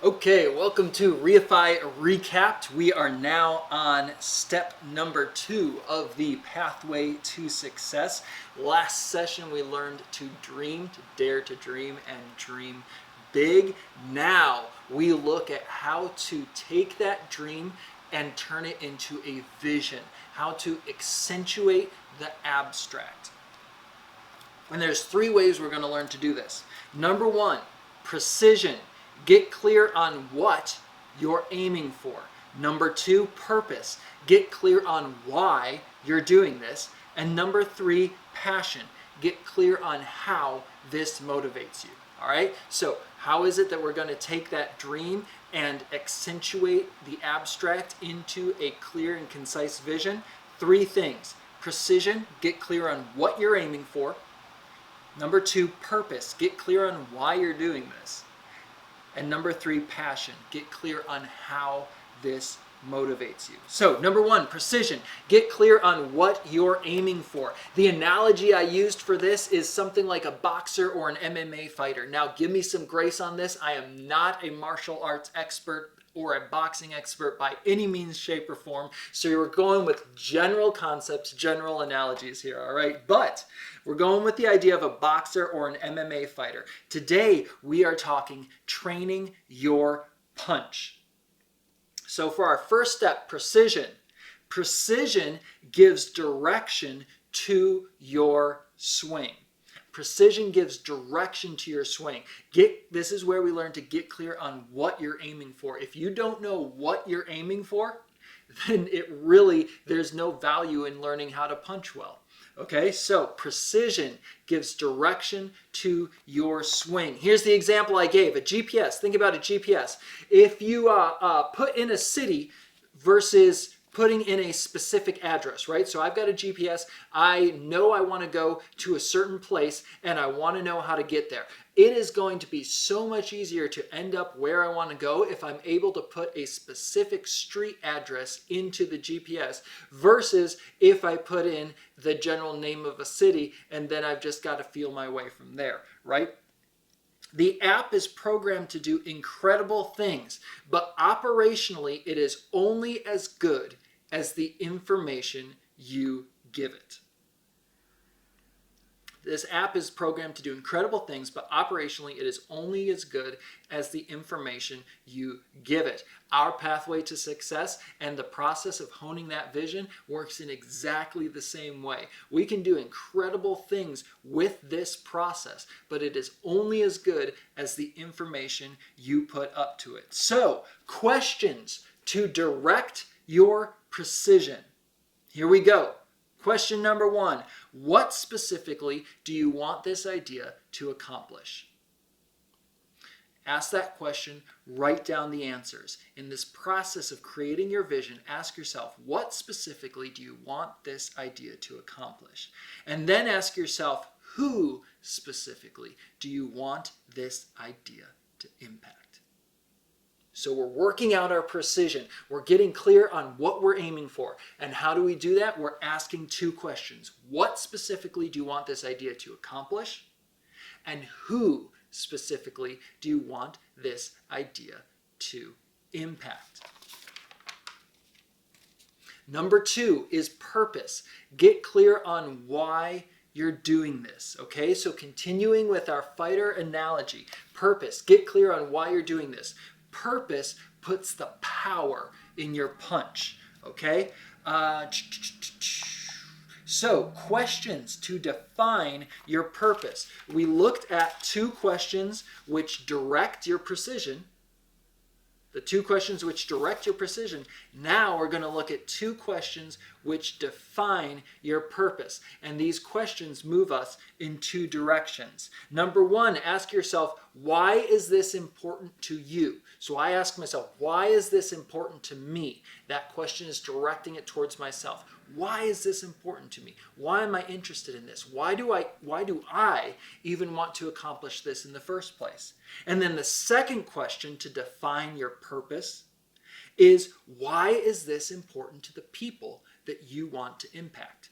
Okay, welcome to REIFY Recapped. We are now on step number 2 of the pathway to success. Last session we learned to dream, to dare to dream, and dream big. Now we look at how to take that dream and turn it into a vision, how to accentuate the abstract. And there's 3 ways we're going to learn to do this. Number 1, precision. Get clear on what you're aiming for. Number 2, purpose. Get clear on why you're doing this. And number 3, passion. Get clear on how this motivates you. All right? So how is it that we're going to take that dream and accentuate the abstract into a clear and concise vision? 3 things. Precision. Get clear on what you're aiming for. Number 2, purpose. Get clear on why you're doing this. And number 3, passion. Get clear on how this motivates you. So, number 1, precision. Get clear on what you're aiming for. The analogy I used for this is something like a boxer or an MMA fighter. Now, give me some grace on this. I am not a martial arts expert or a boxing expert by any means, shape, or form. So you're going with general concepts, general analogies here, all right? But we're going with the idea of a boxer or an MMA fighter. Today, we are talking training your punch. So for our first step, precision. Precision gives direction to your swing. Precision gives direction to your swing. This is where we learn to get clear on what you're aiming for. If you don't know what you're aiming for, then there's no value in learning how to punch well. Okay, so precision gives direction to your swing. Here's the example I gave, a GPS. Think about a GPS. If you put in a city versus putting in a specific address, right? So I've got a GPS. I know I want to go to a certain place and I want to know how to get there. It is going to be so much easier to end up where I want to go if I'm able to put a specific street address into the GPS versus if I put in the general name of a city and then I've just got to feel my way from there, right? The app is programmed to do incredible things, but operationally it is only as good as the information you give it. This app is programmed to do incredible things, but operationally it is only as good as the information you give it. Our pathway to success and the process of honing that vision works in exactly the same way. We can do incredible things with this process, but it is only as good as the information you put up to it. So, questions to direct your precision. Here we go. Question number 1, what specifically do you want this idea to accomplish? Ask that question, write down the answers. In this process of creating your vision, ask yourself, what specifically do you want this idea to accomplish? And then ask yourself, who specifically do you want this idea to impact? So we're working out our precision. We're getting clear on what we're aiming for. And how do we do that? We're asking 2 questions. What specifically do you want this idea to accomplish? And who specifically do you want this idea to impact? Number 2 is purpose. Get clear on why you're doing this, okay? So continuing with our fighter analogy, purpose. Get clear on why you're doing this. Purpose puts the power in your punch, okay? So, questions to define your purpose. We looked at 2 questions which direct your precision. The 2 questions which direct your precision. Now we're going to look at 2 questions which define your purpose. And these questions move us in 2 directions. Number 1, ask yourself, why is this important to you? So I ask myself, why is this important to me? That question is directing it towards myself. Why is this important to me? Why am I interested in this? Why do I even want to accomplish this in the first place? And then the second question to define your purpose is, why is this important to the people that you want to impact?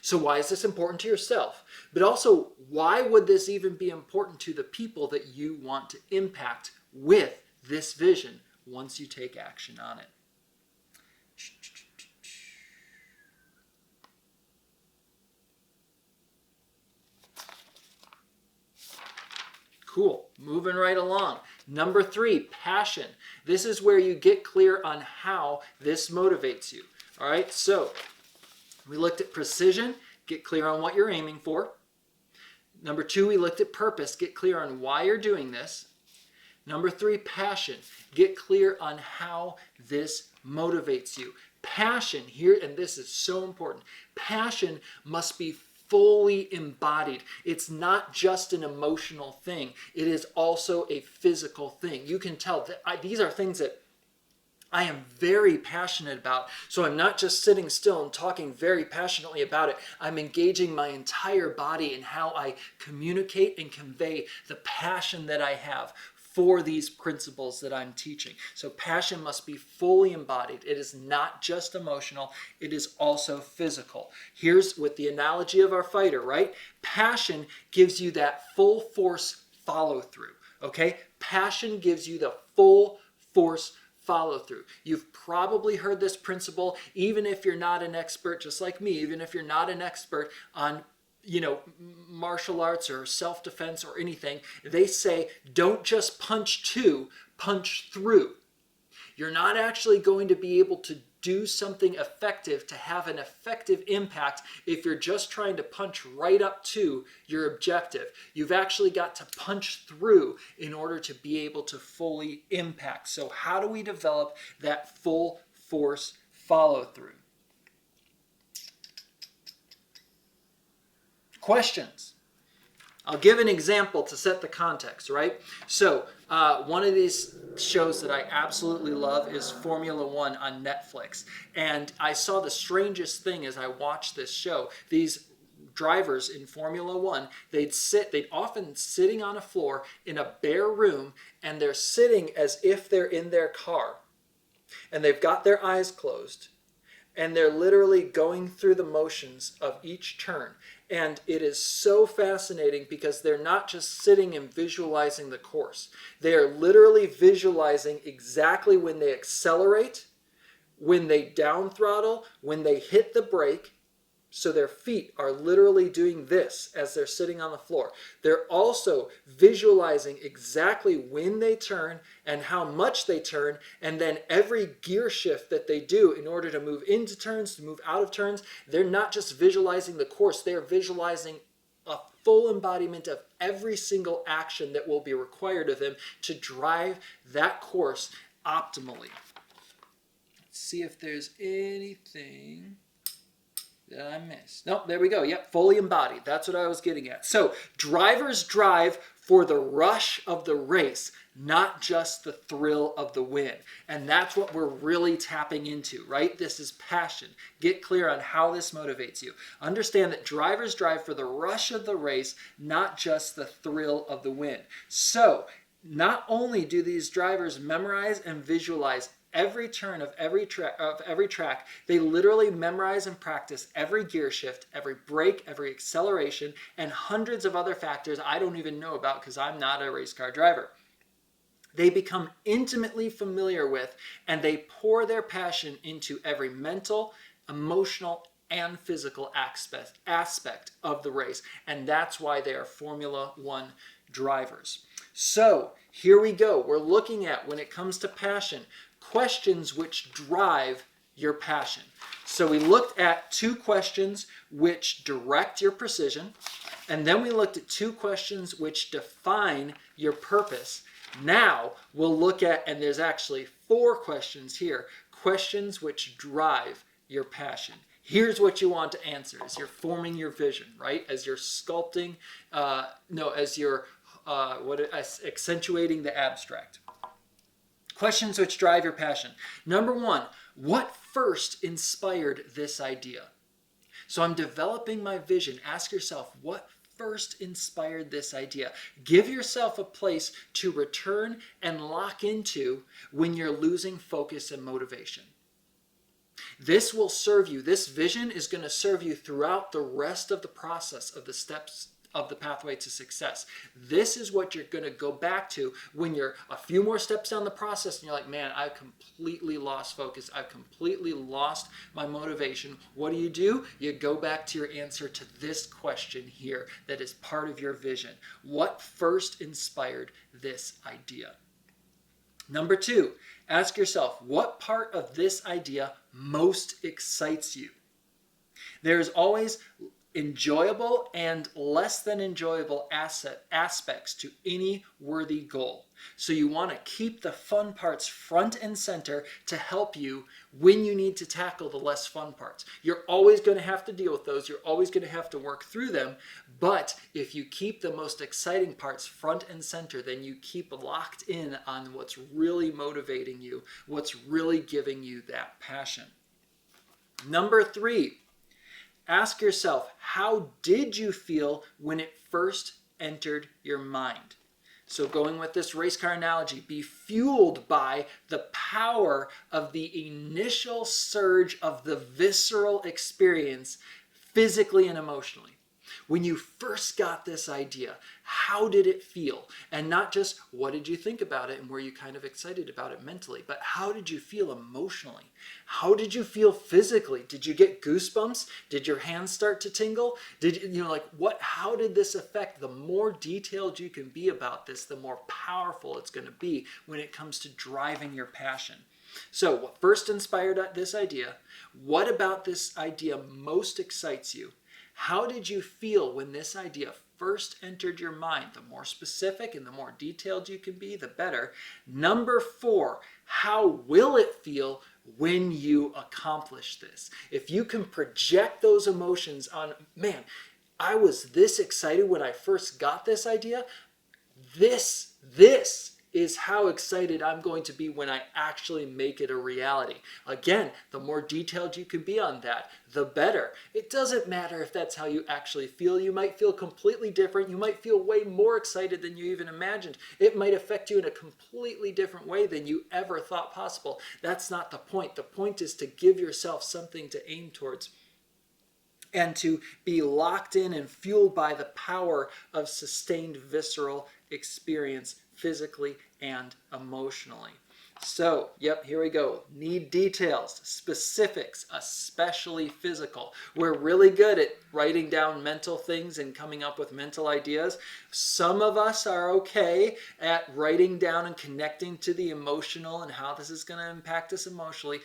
So why is this important to yourself? But also, why would this even be important to the people that you want to impact with this vision once you take action on it. Cool. Moving right along. Number 3, passion. This is where you get clear on how this motivates you. All right, so we looked at precision, get clear on what you're aiming for. Number 2, we looked at purpose, get clear on why you're doing this. Number 3, passion, get clear on how this motivates you. Passion here, and this is so important, passion must be fully embodied. It's not just an emotional thing. It is also a physical thing. You can tell that these are things that I am very passionate about. So I'm not just sitting still and talking very passionately about it. I'm engaging my entire body in how I communicate and convey the passion that I have for these principles that I'm teaching. So passion must be fully embodied. It is not just emotional, it is also physical. Here's with the analogy of our fighter, right? Passion gives you that full force follow through, okay? Passion gives you the full force follow through. You've probably heard this principle, even if you're not an expert, just like me, even if you're not an expert on martial arts or self-defense or anything, they say, don't just punch to, punch through. You're not actually going to be able to do something effective to have an effective impact if you're just trying to punch right up to your objective. You've actually got to punch through in order to be able to fully impact. So how do we develop that full force follow through? Questions. I'll give an example to set the context, right? So one of these shows that I absolutely love is Formula One on Netflix. And I saw the strangest thing as I watched this show. These drivers in Formula One, they'd often sitting on a floor in a bare room, and they're sitting as if they're in their car. And they've got their eyes closed. And they're literally going through the motions of each turn. And it is so fascinating because they're not just sitting and visualizing the course. They are literally visualizing exactly when they accelerate, when they down throttle, when they hit the brake. So their feet are literally doing this as they're sitting on the floor. They're also visualizing exactly when they turn and how much they turn, and then every gear shift that they do in order to move into turns, to move out of turns. They're not just visualizing the course, they're visualizing a full embodiment of every single action that will be required of them to drive that course optimally. Let's see if there's anything that I missed. Nope, there we go. Yep, fully embodied. That's what I was getting at. So drivers drive for the rush of the race, not just the thrill of the win. And that's what we're really tapping into, right? This is passion. Get clear on how this motivates you. Understand that drivers drive for the rush of the race, not just the thrill of the win. So not only do these drivers memorize and visualize every turn of every track, they literally memorize and practice every gear shift, every brake, every acceleration, and hundreds of other factors I don't even know about because I'm not a race car driver. They become intimately familiar with, and they pour their passion into every mental, emotional, and physical aspect of the race. And that's why they are Formula One drivers. So here we go. We're looking at, when it comes to passion, questions which drive your passion. So we looked at 2 questions which direct your precision, and then we looked at 2 questions which define your purpose. Now we'll look at, and there's actually 4 questions here, questions which drive your passion. Here's what you want to answer as you're forming your vision, right? As you're sculpting, as you're accentuating the abstract. Questions which drive your passion. Number 1, what first inspired this idea? So I'm developing my vision. Ask yourself, what first inspired this idea? Give yourself a place to return and lock into when you're losing focus and motivation. This will serve you. This vision is going to serve you throughout the rest of the process of the steps of the pathway to success. This is what you're going to go back to when you're a few more steps down the process and you're like, man, I've completely lost focus. I've completely lost my motivation. What do? You go back to your answer to this question here that is part of your vision. What first inspired this idea? Number 2, ask yourself, what part of this idea most excites you? There's always enjoyable and less than enjoyable aspects to any worthy goal. So you want to keep the fun parts front and center to help you when you need to tackle the less fun parts. You're always going to have to deal with those. You're always going to have to work through them. But if you keep the most exciting parts front and center, then you keep locked in on what's really motivating you, what's really giving you that passion. Number 3, ask yourself, how did you feel when it first entered your mind? So going with this race car analogy, be fueled by the power of the initial surge of the visceral experience physically and emotionally. When you first got this idea, how did it feel? And not just what did you think about it and were you kind of excited about it mentally, but how did you feel emotionally? How did you feel physically? Did you get goosebumps? Did your hands start to tingle? How did this affect? The more detailed you can be about this, the more powerful it's going to be when it comes to driving your passion. So what first inspired this idea? What about this idea most excites you? How did you feel when this idea first entered your mind? The more specific and the more detailed you can be, the better. Number 4, how will it feel when you accomplish this? If you can project those emotions on, man, I was this excited when I first got this idea. This is how excited I'm going to be when I actually make it a reality. Again, the more detailed you can be on that, the better. It doesn't matter if that's how you actually feel. You might feel completely different. You might feel way more excited than you even imagined. It might affect you in a completely different way than you ever thought possible. That's not the point. The point is to give yourself something to aim towards and to be locked in and fueled by the power of sustained visceral experience physically and emotionally. So, here we go. Need details, specifics, especially physical. We're really good at writing down mental things and coming up with mental ideas. Some of us are okay at writing down and connecting to the emotional and how this is going to impact us emotionally.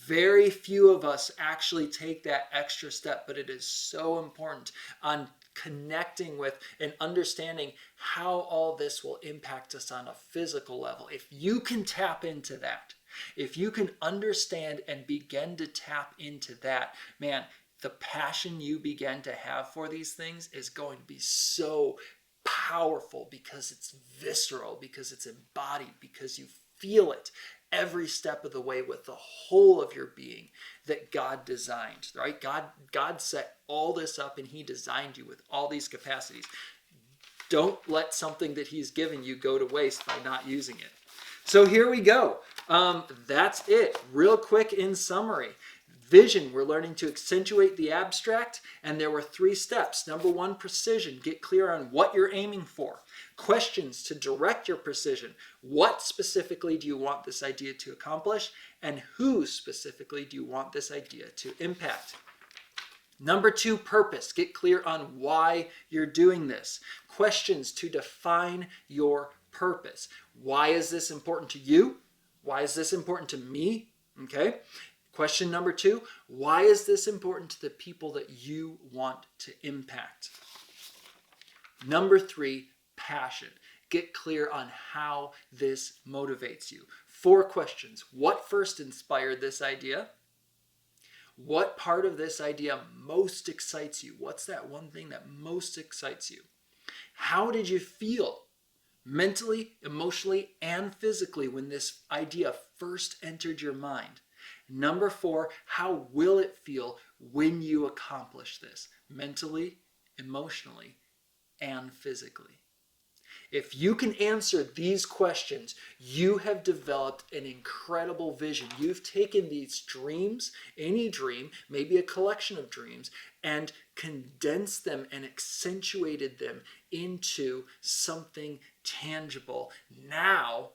Very few of us actually take that extra step, but it is so important on connecting with and understanding how all this will impact us on a physical level. If you can tap into that, if you can understand and begin to tap into that, man, the passion you begin to have for these things is going to be so powerful because it's visceral, because it's embodied, because you feel it every step of the way with the whole of your being that God designed, right? God set all this up and he designed you with all these capacities. Don't let something that he's given you go to waste by not using it. So here we go. That's it. Real quick in summary. Vision, we're learning to accentuate the abstract, and there were 3 steps. Number 1, precision. Get clear on what you're aiming for. Questions to direct your precision. What specifically do you want this idea to accomplish? And who specifically do you want this idea to impact? Number 2, purpose. Get clear on why you're doing this. Questions to define your purpose. Why is this important to you? Why is this important to me? Okay. Question number 2, why is this important to the people that you want to impact? Number 3, passion. Get clear on how this motivates you. 4 questions. What first inspired this idea? What part of this idea most excites you? What's that one thing that most excites you? How did you feel mentally, emotionally, and physically when this idea first entered your mind? Number 4, how will it feel when you accomplish this? Mentally, emotionally, and physically. If you can answer these questions, you have developed an incredible vision. You've taken these dreams, any dream, maybe a collection of dreams, and condensed them and accentuated them into something tangible. Now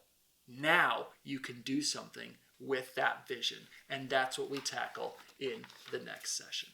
you can do something with that vision. And that's what we tackle in the next session.